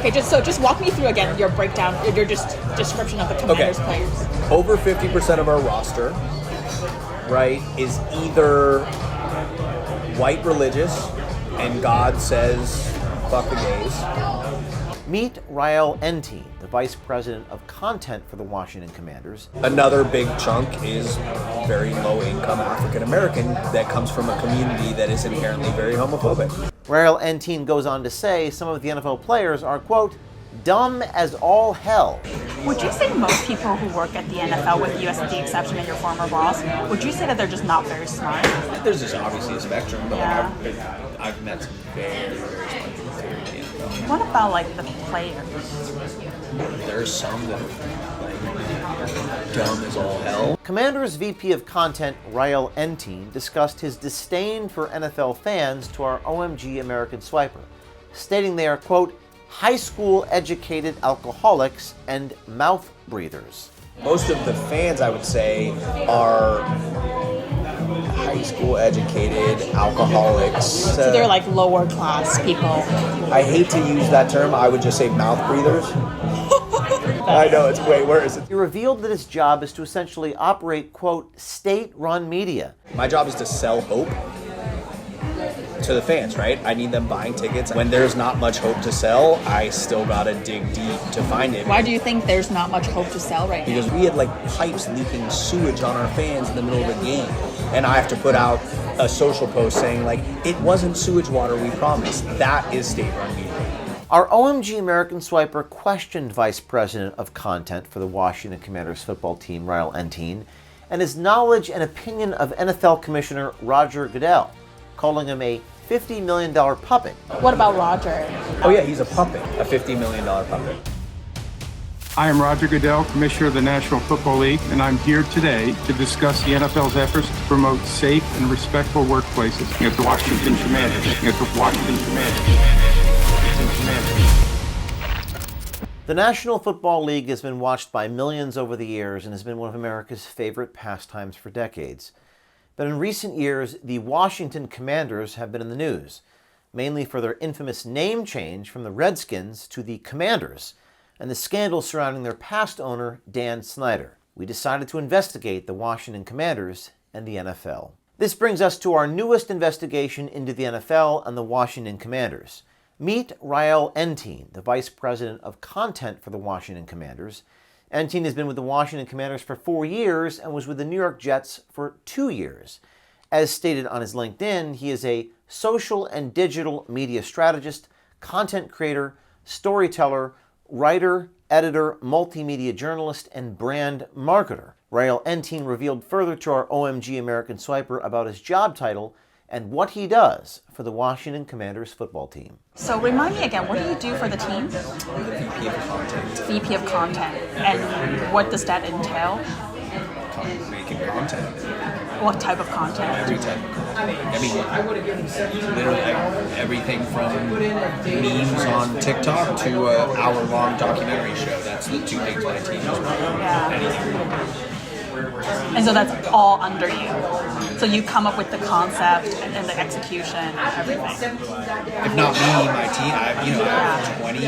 Okay, just walk me through again your breakdown, your just description of the Commanders players. Over 50% of our roster, right, is either white religious and God says fuck the gays. Meet Rael Enteen, the Vice President of Content for the Washington Commanders. Another big chunk is very low-income African-American that comes from a community that is inherently very homophobic. Rael Enteen goes on to say some of the NFL players are, quote, dumb as all hell. Would you say most people who work at the NFL, with you as the exception of your former boss, would you say that they're just not very smart? There's just obviously a spectrum, but Yeah. I've met some very, very smart people in the NFL. What about like the players? There's some that are like dumb as all hell. Commanders VP of Content Rael Enteen discussed his disdain for NFL fans to our OMG American Swiper, stating they are, quote, high school educated alcoholics and mouth breathers. Most of the fans, I would say, are high school educated alcoholics. So they're like lower class people. I hate to use that term. I would just say mouth breathers. I know, it's way worse. He revealed that his job is to essentially operate, quote, state-run media. My job is to sell hope to the fans, right? I need them buying tickets. When there's not much hope to sell, I still gotta dig deep to find it. Why do you think there's not much hope to sell right now? Because we had like pipes leaking sewage on our fans in the middle of a game. And I have to put out a social post saying like, it wasn't sewage water we promised. That is state-run media. Our OMG American Swiper questioned Vice President of Content for the Washington Commanders football team, Rael Enteen, and his knowledge and opinion of NFL Commissioner Roger Goodell, calling him a $50 million puppet. What about Roger? Oh yeah, he's a puppet, a $50 million puppet. I am Roger Goodell, Commissioner of the National Football League, and I'm here today to discuss the NFL's efforts to promote safe and respectful workplaces at the Washington Commanders. The National Football League has been watched by millions over the years and has been one of America's favorite pastimes for decades. But in recent years, the Washington Commanders have been in the news, mainly for their infamous name change from the Redskins to the Commanders, and the scandal surrounding their past owner, Dan Snyder. We decided to investigate the Washington Commanders and the NFL. This brings us to our newest investigation into the NFL and the Washington Commanders. Meet Rael Enteen, the Vice President of Content for the Washington Commanders. Enteen has been with the Washington Commanders for 4 years and was with the New York Jets for 2 years. As stated on his LinkedIn, he is a social and digital media strategist, content creator, storyteller, writer, editor, multimedia journalist, and brand marketer. Rael Enteen revealed further to our OMG American Swiper about his job title and what he does for the Washington Commanders football team. So remind me again, what do you do for the team? VP of content. VP of Content. And what does that entail? Making content. What type of content? Every type of content. I mean, literally everything from memes on TikTok to an hour-long documentary show. That's the two things my team does. Yeah. Anything. And so that's all under you. So you come up with the concept and the execution and everything. If not me, my team, I have 20.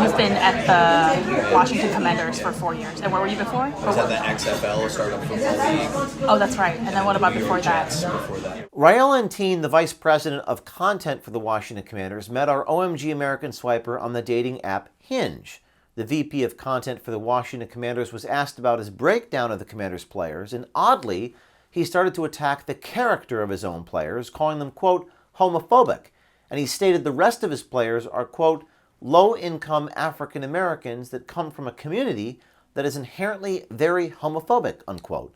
You've been at the Washington Commanders for 4 years. And where were you before? I was at the XFL, startup football league. Oh, that's right. And then what about before that? Before that. Rael Enteen, the Vice President of Content for the Washington Commanders, met our OMG American Swiper on the dating app Hinge. The VP of Content for the Washington Commanders was asked about his breakdown of the Commanders players, and oddly, he started to attack the character of his own players, calling them, quote, homophobic, and he stated the rest of his players are, quote, low-income African Americans that come from a community that is inherently very homophobic, unquote.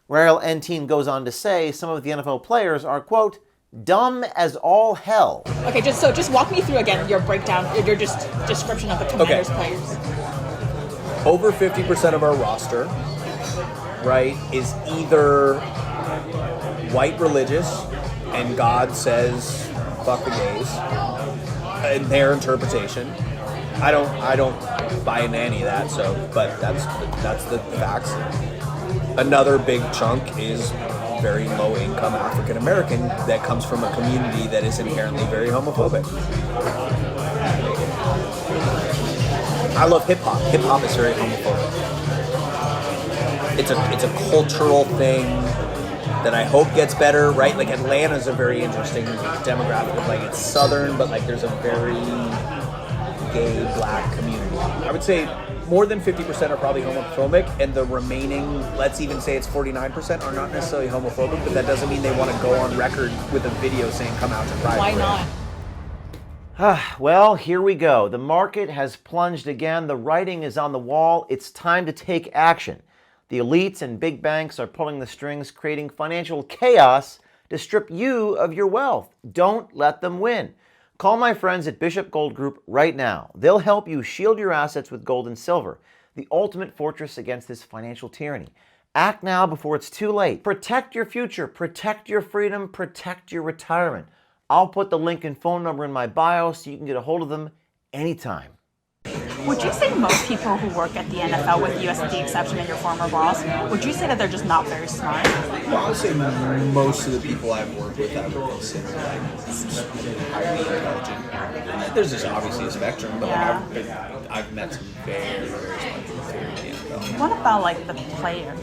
Rael Enteen goes on to say some of the NFL players are, quote, dumb as all hell. Okay, just walk me through again your breakdown, your just description of the Commanders players. Over 50% of our roster, right, is either white religious and God says fuck the gays in their interpretation. I don't buy into any of that, but that's the facts. Another big chunk is very low-income African American that comes from a community that is inherently very homophobic. I love hip hop. Hip hop is very homophobic. It's a cultural thing that I hope gets better, right? Like Atlanta's a very interesting demographic. Like it's southern, but like there's a very gay black community. I would say more than 50% are probably homophobic, and the remaining, let's even say it's 49%, are not necessarily homophobic, but that doesn't mean they want to go on record with a video saying come out to Pride. Why not? Well, here we go. The market has plunged again. The writing is on the wall. It's time to take action. The elites and big banks are pulling the strings, creating financial chaos to strip you of your wealth. Don't let them win. Call my friends at Bishop Gold Group right now. They'll help you shield your assets with gold and silver, the ultimate fortress against this financial tyranny. Act now before it's too late. Protect your future, protect your freedom, protect your retirement. I'll put the link and phone number in my bio so you can get a hold of them anytime. Would you say most people who work at the NFL, with you as the exception and your former boss, would you say that they're just not very smart? Well, I would say most of the people I've worked with, I would consider like highly intelligent. There's just obviously a spectrum, but Yeah. like I've met some very, very smart people here at the NFL. What about like the players?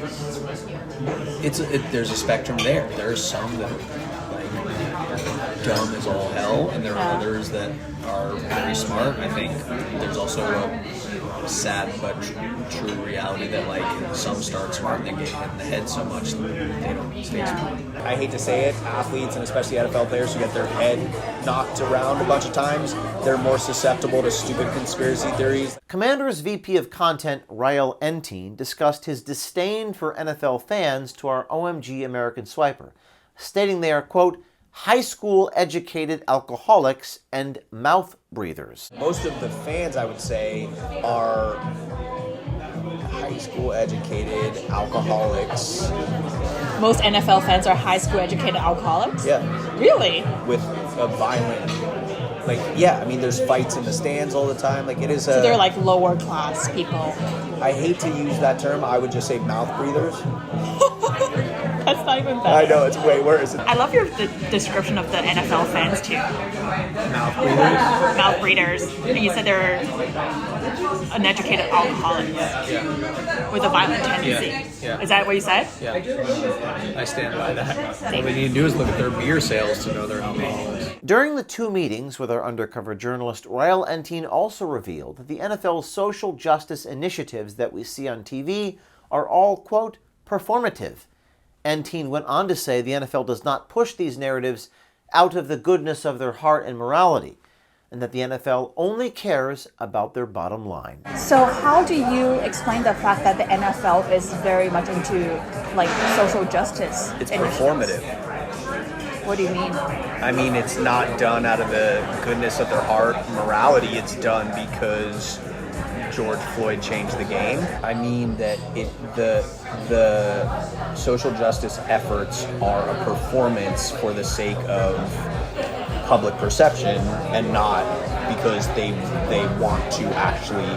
There's a spectrum there. There's some that are like dumb as all hell, and there are others that are very smart. I think there's also a sad but true reality that like some start smart and then get hit in the head so much that they don't stay smart. I hate to say it, athletes and especially NFL players who get their head knocked around a bunch of times, they're more susceptible to stupid conspiracy theories. Commanders VP of Content Rael Enteen discussed his disdain for NFL fans to our OMG American Swiper, stating they are, quote, high school educated alcoholics and mouth breathers. Most of the fans, I would say, are high school educated alcoholics. Most NFL fans are high school educated alcoholics? Yeah. Really? With a violent, like, yeah, I mean, there's fights in the stands all the time. Like, it is So they're like lower class people. I hate to use that term. I would just say mouth breathers. That's not even better. I know, it's way worse. I love your description of the NFL fans too. Mouth breathers. Mouth breeders. And you said they're uneducated alcoholics with a violent tendency. Yeah. Is that what you said? Yeah, I stand by that. Same. All we need to do is look at their beer sales to know they're alcoholics. During the two meetings with our undercover journalist, Rael Enteen also revealed that the NFL's social justice initiatives that we see on TV are all, quote, performative. Enteen went on to say the NFL does not push these narratives out of the goodness of their heart and morality, and that the NFL only cares about their bottom line. So how do you explain the fact that the NFL is very much into like social justice? It's initiatives? performative. What do you mean? I mean, it's not done out of the goodness of their heart, morality. It's done because George Floyd changed the game. I mean that the social justice efforts are a performance for the sake of public perception and not because they want to actually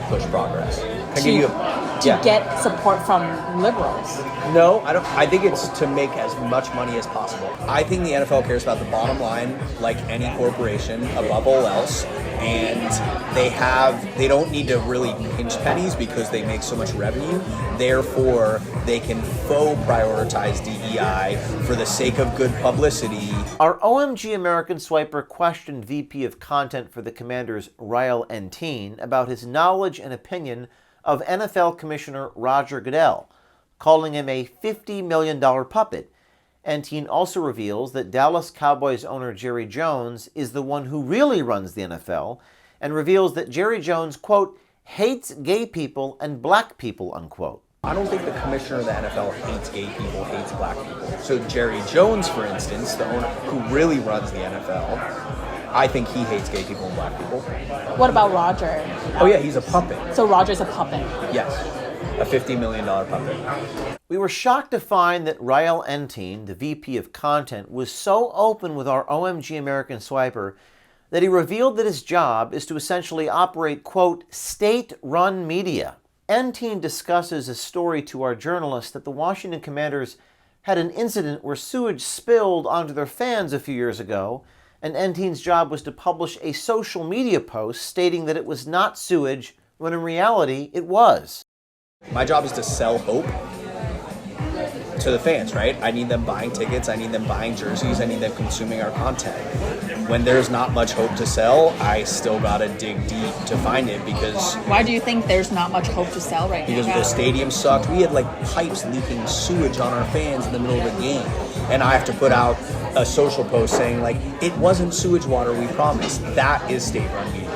push progress. To get support from liberals. No, I don't. I think it's to make as much money as possible. I think the NFL cares about the bottom line, like any corporation, above all else. And they don't need to really pinch pennies because they make so much revenue. Therefore, they can faux prioritize DEI for the sake of good publicity. Our OMG American Swiper questioned VP of Content for the Commanders, Rael Enteen, about his knowledge and opinion of NFL Commissioner Roger Goodell, calling him a $50 million puppet. Enteen also reveals that Dallas Cowboys owner Jerry Jones is the one who really runs the NFL, and reveals that Jerry Jones, quote, hates gay people and black people, unquote. I don't think the commissioner of the NFL hates gay people, hates black people. So Jerry Jones, for instance, the owner who really runs the NFL, I think he hates gay people and black people. What about Roger? Oh yeah, he's a puppet. So Roger's a puppet. Yes, a $50 million puppet. We were shocked to find that Rael Enteen, the VP of Content, was so open with our OMG American Swiper that he revealed that his job is to essentially operate, quote, state-run media. Enteen discusses a story to our journalist that the Washington Commanders had an incident where sewage spilled onto their fans a few years ago, and Enteen's job was to publish a social media post stating that it was not sewage, when in reality it was. My job is to sell hope to the fans, right? I need them buying tickets, I need them buying jerseys, I need them consuming our content. When there's not much hope to sell, I still gotta dig deep to find it, because Why do you think there's not much hope to sell right now? the stadium sucked. We had like pipes leaking sewage on our fans in the middle of the game, and I have to put out a social post saying like, it wasn't sewage water, we promised. That is state-run media.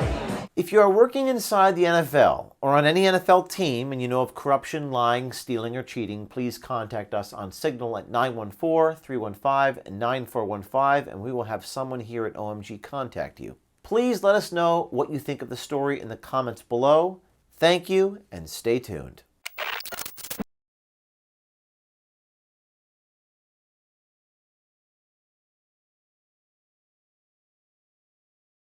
If you are working inside the NFL or on any NFL team and you know of corruption, lying, stealing, or cheating, please contact us on Signal at 914-315-9415, and we will have someone here at OMG contact you. Please let us know what you think of the story in the comments below. Thank you, and stay tuned.